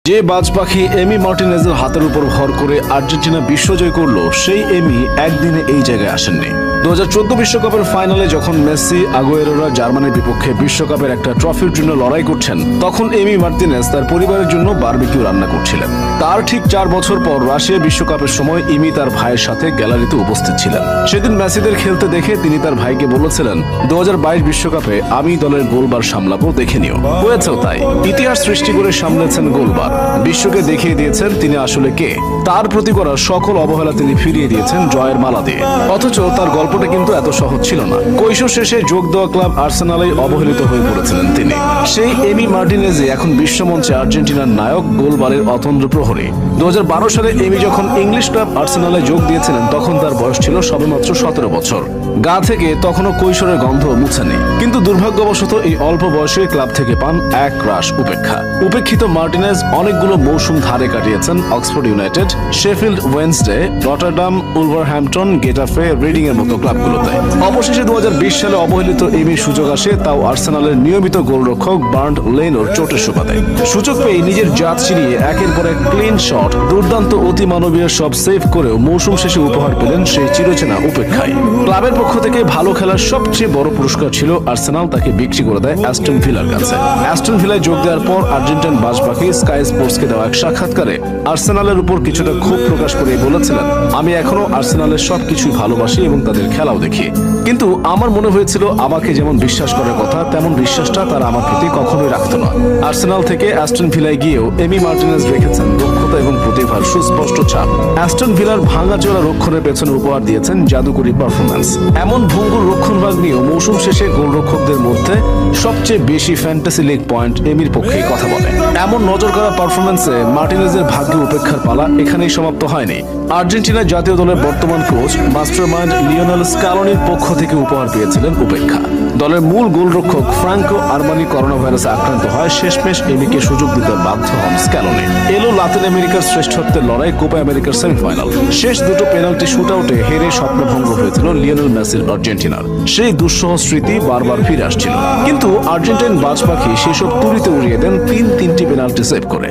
যে বাজ পাখি এমি মার্টিনেজের হাতের উপর ভর করে আর্জেন্টিনা বিশ্বজয় করলো, সেই এমি একদিনে এই জায়গায় আসেননি। 2014 বিশ্বকাপের ফাইনালে যখন মেসি, আগুয়েরোরা জার্মানির বিপক্ষে বিশ্বকাপের একটা ট্রফির জন্য লড়াই করছেন, তখন এমি মার্টিনেজ তার পরিবারের জন্য বারবিকিউ রান্না করছিলেন। তার ঠিক 4 বছর পর রাশিয়া বিশ্বকাপের সময় এমি তার ভাইয়ের সাথে গ্যালারিতে উপস্থিত ছিলেন। সেদিন মেসিদের খেলতে দেখে তিনি তার ভাইকে বলেছিলেন, 2022 বিশ্বকাপে আমি দলের গোলবার সামলাবো, দেখে নিও। হয়েছেও তাই। ইতিহাস সৃষ্টি করে সামলেছেন গোলবার। বিশ্বকে দেখিয়ে দিয়েছেন তিনি আসলে কে। তার প্রতি করা সকল অবহেলা তিনি ফিরিয়ে দিয়েছেন জয়ের মালা দিয়ে। অথচ তার গল্পটা কিন্তু এত সহজ ছিল না। কৈশোর শেষে যোগ দেওয়া ক্লাব আর্সেনালেই অবহেলিত হয়ে পড়েছিলেন তিনি। সেই এমি মার্টিনেজে এখন বিশ্বমঞ্চে আর্জেন্টিনার নায়ক, গোলবারের অতন্দ্র প্রহরী। 2012 সালে এমি যখন ইংলিশ ক্লাব আর্সেনালে যোগ দিয়েছিলেন, তখন তার বয়স ছিল সবেমাত্র 17 বছর। গা থেকে তখনও কৈশোরের গন্ধ মুছেনি। কিন্তু দুর্ভাগ্যবশত এই অল্প বয়সে ক্লাব থেকে পান এক রাশ উপেক্ষা। উপেক্ষিত মার্টিনেজ অনেকগুলো মৌসুম ধারে কাটিয়েছেন Oxford United, Sheffield Wednesday, Rotterdam, Wolverhampton, Getafe, reading এর মতো ক্লাবগুলোতে। অবশেষে 2020 সালে অবহেলিত এমির সুযোগ আসে, তাও আর্সেনালের নিয়মিত গোলরক্ষক বার্ন্ট লেনোর চোটের সুবাদে। সুযোগ পেয়ে নিজের জাত চিরিয়ে একের পর এক ক্লিন শট, দুর্দান্ত অতিমানবীয় সব সেভ করেও মৌসুম শেষে উপহার পেলেন সেই চিরচেনা উপেক্ষায়। ক্লাবের পক্ষ থেকে ভালো খেলার সবচেয়ে বড় পুরস্কার ছিল আর্সেনাল তাকে বিক্রি করে দেয় অ্যাস্টন ভিলার কাছে। অ্যাস্টন ভিলায় যোগ দেওয়ার পর আর্জেন্টাইন বাজপাখি স্কাই স্পোর্টসকে দেওয়া এক সাক্ষাৎকারে আর্সেনালের উপর কিছুটা ক্ষোভ প্রকাশ করে বলেছিলেন, আমি এখনো আর্সেনালের সবকিছুই ভালোবাসি এবং তাদের খেলাও দেখি। কিন্তু আমার মনে হয়েছিল আমাকে যেমন বিশ্বাস করার কথা, তেমন বিশ্বাসটা তারা আমার প্রতি কখনোই রাখত না। আর্সেনাল থেকে অ্যাস্টন ভিলায় গিয়েও এমি মার্টিনেজ রেখেছেন দক্ষতা এবং প্রতিভার সুস্পষ্ট ছাপ। অ্যাস্টন ভিলার ভাঙাচোরা রক্ষণের পেছনে উপহার দিয়েছেন জাদুকরী পারফরম্যান্স। এমন ভঙ্গুর রক্ষণভাগ নিয়েও মৌসুম শেষে গোলরক্ষকদের মধ্যে সবচেয়ে বেশি ফ্যান্টাসি লিগ পয়েন্ট এমির পক্ষেই কথা বলে। এমন নজর কাড়া পারফরম্যান্সে মার্টিনেজের ভাগ্যে উপেক্ষার পালা এখানেই সমাপ্ত হয়নি। আর্জেন্টিনা জাতীয় দলের বর্তমান কোচ মাস্টারমাইন্ড লিওনেল স্ক্যালোনির পক্ষ থেকে উপহার পেয়েছিলেন উপেক্ষা। দলের মূল গোলরক্ষক ফ্রাঙ্কো আরমানি করোনা ভাইরাসে আক্রান্ত হয়, শেষমেশ এমিকে সুযোগ দিতে বাধ্য হন স্ক্যালোনি। এলো লাতিন আমেরিকার শ্রেষ্ঠত্বের লড়াই, কোপা আমেরিকার সেমিফাইনাল। শেষ দুটো পেনাল্টি শুটআউটে হেরে স্বপ্নভঙ্গ হয়েছিল লিওনেল মেসির আর্জেন্টিনার। সেই দুঃসহ স্মৃতি বারবার ফিরে আসছিল। কিন্তু আর্জেন্টাইন বাজপাখি সেসব তুড়িতে উড়িয়ে দেন 3টি পেনাল্টি সেভ করে।